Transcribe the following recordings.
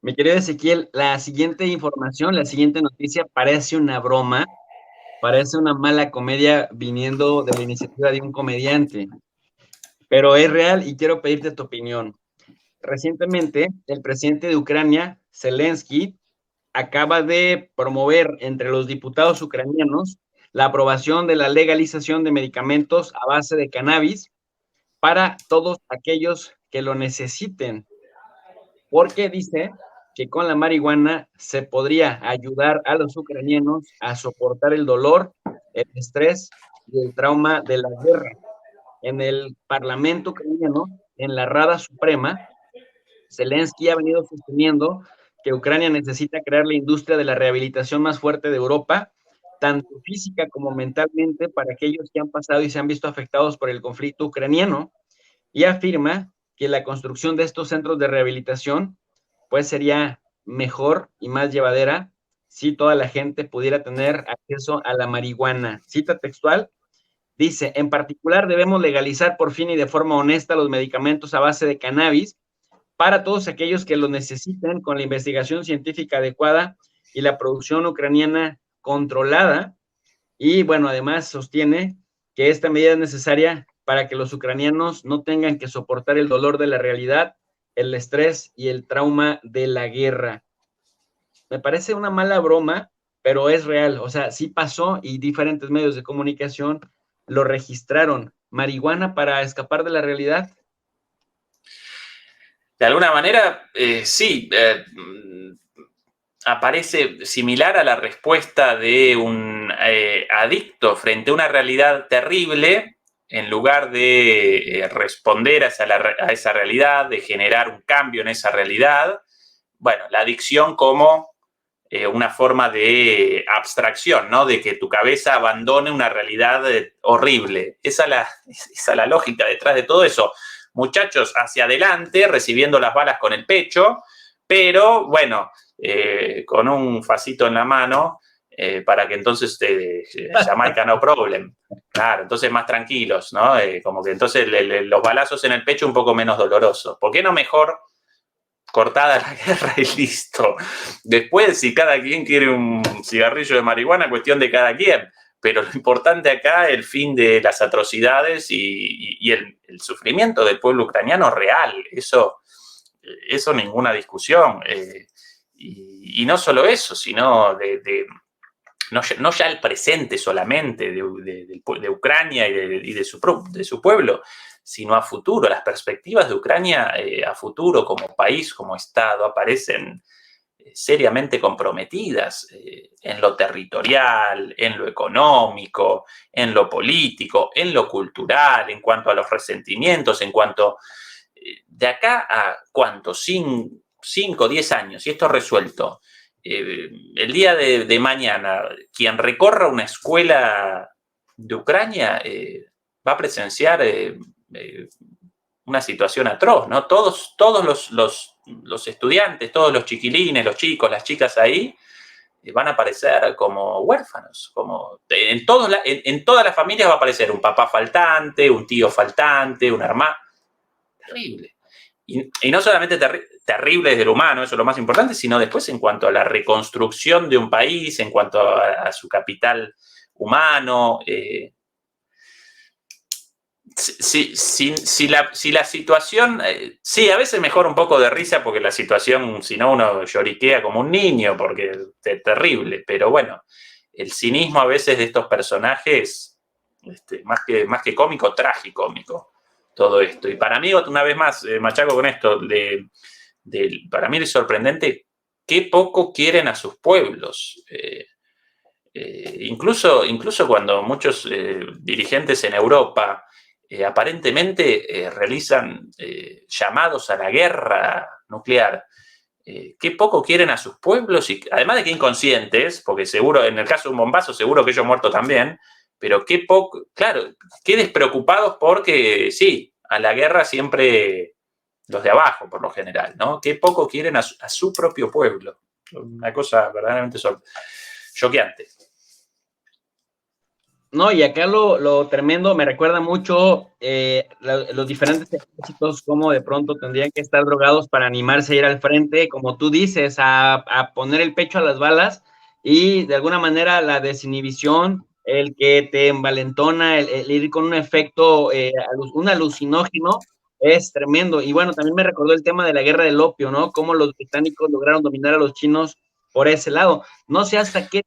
Mi querido Ezequiel, la siguiente información, la siguiente noticia parece una broma, parece una mala comedia viniendo de la iniciativa de un comediante, pero es real y quiero pedirte tu opinión. Recientemente, el presidente de Ucrania, Zelensky, acaba de promover entre los diputados ucranianos la aprobación de la legalización de medicamentos a base de cannabis para todos aquellos que lo necesiten, porque dice que con la marihuana se podría ayudar a los ucranianos a soportar el dolor, el estrés y el trauma de la guerra. En el Parlamento ucraniano, en la Rada Suprema, Zelensky ha venido sosteniendo que Ucrania necesita crear la industria de la rehabilitación más fuerte de Europa, tanto física como mentalmente, para aquellos que han pasado y se han visto afectados por el conflicto ucraniano, y afirma que la construcción de estos centros de rehabilitación pues sería mejor y más llevadera si toda la gente pudiera tener acceso a la marihuana. Cita textual, dice, en particular debemos legalizar por fin y de forma honesta los medicamentos a base de cannabis para todos aquellos que lo necesiten con la investigación científica adecuada y la producción ucraniana controlada. Y bueno, además sostiene que esta medida es necesaria para que los ucranianos no tengan que soportar el dolor de la realidad, el estrés y el trauma de la guerra. Me parece una mala broma, pero es real. O sea, sí pasó y diferentes medios de comunicación lo registraron. Marihuana para escapar de la realidad. De alguna manera, sí, aparece similar a la respuesta de un adicto frente a una realidad terrible. En lugar de responder a esa realidad, de generar un cambio en esa realidad, bueno, la adicción como una forma de abstracción, ¿no? De que tu cabeza abandone una realidad horrible. Esa es la lógica detrás de todo eso. Muchachos hacia adelante, recibiendo las balas con el pecho, pero bueno, con un facito en la mano, para que entonces Jamaica no problem. Claro, entonces más tranquilos, ¿no? Como que entonces los balazos en el pecho un poco menos dolorosos. ¿Por qué no mejor cortada la guerra y listo? Después, si cada quien quiere un cigarrillo de marihuana, cuestión de cada quien. Pero lo importante acá es el fin de las atrocidades y el sufrimiento del pueblo ucraniano real. Eso ninguna discusión. Y no solo eso, sino no ya el presente solamente de Ucrania y de su pueblo, sino a futuro. Las perspectivas de Ucrania a futuro como país, como Estado, aparecen seriamente comprometidas en lo territorial, en lo económico, en lo político, en lo cultural, en cuanto a los resentimientos, en cuanto de acá a cuánto, 5 o 10 años, y esto resuelto. El día de mañana, quien recorra una escuela de Ucrania va a presenciar una situación atroz, ¿no? Todos los estudiantes, todos los chiquilines, los chicos, las chicas ahí, van a aparecer como huérfanos, como en todas las familias va a aparecer un papá faltante, un tío faltante, un hermano. Terrible. Y no solamente terrible desde lo humano, eso es lo más importante, sino después en cuanto a la reconstrucción de un país, en cuanto a su capital humano. Si la situación, sí, a veces mejor un poco de risa porque la situación, si no, uno lloriquea como un niño porque es terrible, pero bueno, el cinismo a veces de estos personajes, más que cómico, tragicómico, todo esto. Y para mí, una vez más, machaco con esto, para mí es sorprendente qué poco quieren a sus pueblos. Incluso cuando muchos dirigentes en Europa aparentemente realizan llamados a la guerra nuclear, qué poco quieren a sus pueblos, y además de que inconscientes, porque seguro, en el caso de un bombazo, seguro que ellos muertos también, pero qué poco, claro, qué despreocupados porque sí, a la guerra siempre los de abajo, por lo general, ¿no? Qué poco quieren a su propio pueblo. Una cosa verdaderamente choqueante. No, y acá lo tremendo me recuerda mucho los diferentes ejércitos, como de pronto tendrían que estar drogados para animarse a ir al frente, como tú dices, a poner el pecho a las balas y de alguna manera la desinhibición, el que te envalentona, el ir con un efecto, un alucinógeno, es tremendo. Y bueno, también me recordó el tema de la guerra del opio, ¿no? Cómo los británicos lograron dominar a los chinos por ese lado. No sé hasta qué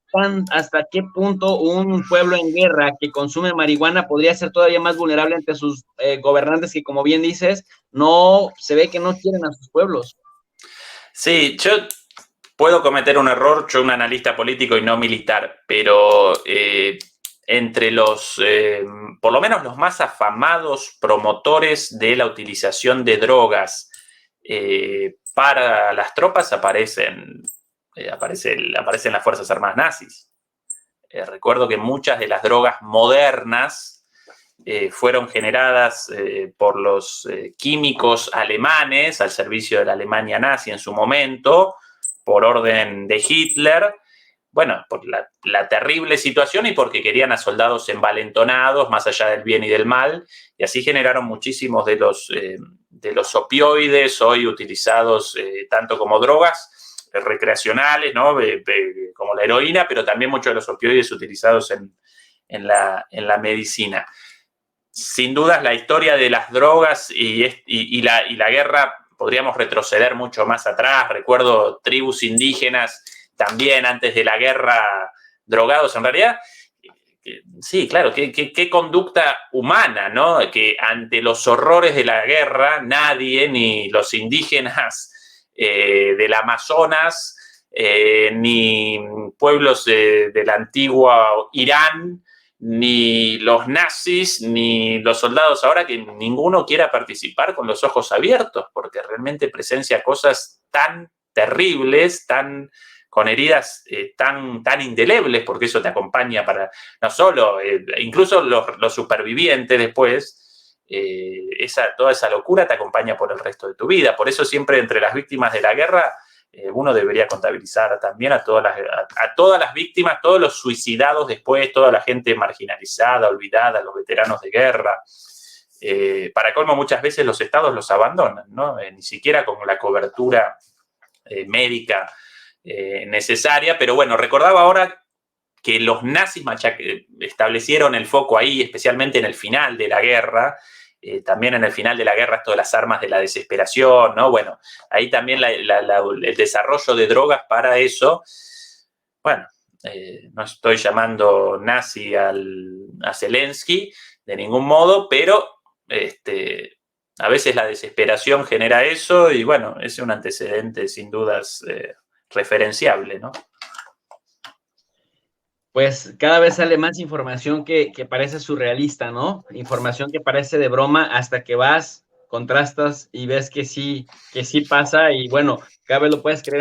punto un pueblo en guerra que consume marihuana podría ser todavía más vulnerable ante sus gobernantes que, como bien dices, no se ve que no quieren a sus pueblos. Sí, yo puedo cometer un error, yo un analista político y no militar, pero entre por lo menos los más afamados promotores de la utilización de drogas para las tropas aparecen las Fuerzas Armadas nazis. Recuerdo que muchas de las drogas modernas fueron generadas por los químicos alemanes al servicio de la Alemania nazi en su momento, por orden de Hitler, bueno, por la terrible situación y porque querían a soldados envalentonados, más allá del bien y del mal, y así generaron muchísimos de los opioides hoy utilizados tanto como drogas recreacionales, ¿no? Como la heroína, pero también muchos de los opioides utilizados en la medicina. Sin dudas, la historia de las drogas y la guerra podríamos retroceder mucho más atrás. Recuerdo tribus indígenas también antes de la guerra drogados. En realidad, sí, claro, qué conducta humana, ¿no? Que ante los horrores de la guerra, nadie, ni los indígenas del Amazonas, ni pueblos del antiguo Irán, ni los nazis, ni los soldados ahora, que ninguno quiera participar con los ojos abiertos, porque realmente presencia cosas tan terribles, con heridas tan indelebles, porque eso te acompaña para, no solo, incluso los supervivientes después, toda esa locura te acompaña por el resto de tu vida. Por eso siempre entre las víctimas de la guerra, uno debería contabilizar también a todas las víctimas, todos los suicidados después, toda la gente marginalizada, olvidada, los veteranos de guerra. Para colmo, muchas veces los estados los abandonan, ¿no? Ni siquiera con la cobertura médica necesaria, pero bueno, recordaba ahora que los nazis establecieron el foco ahí, especialmente en el final de la guerra, también en el final de la guerra esto de las armas de la desesperación, ¿no? Bueno, ahí también el desarrollo de drogas para eso, bueno, no estoy llamando nazi a Zelensky de ningún modo, pero a veces la desesperación genera eso y bueno, es un antecedente sin dudas referenciable, ¿no? Pues cada vez sale más información que parece surrealista, ¿no? Información que parece de broma hasta que vas, contrastas y ves que sí pasa y bueno, cada vez lo puedes creer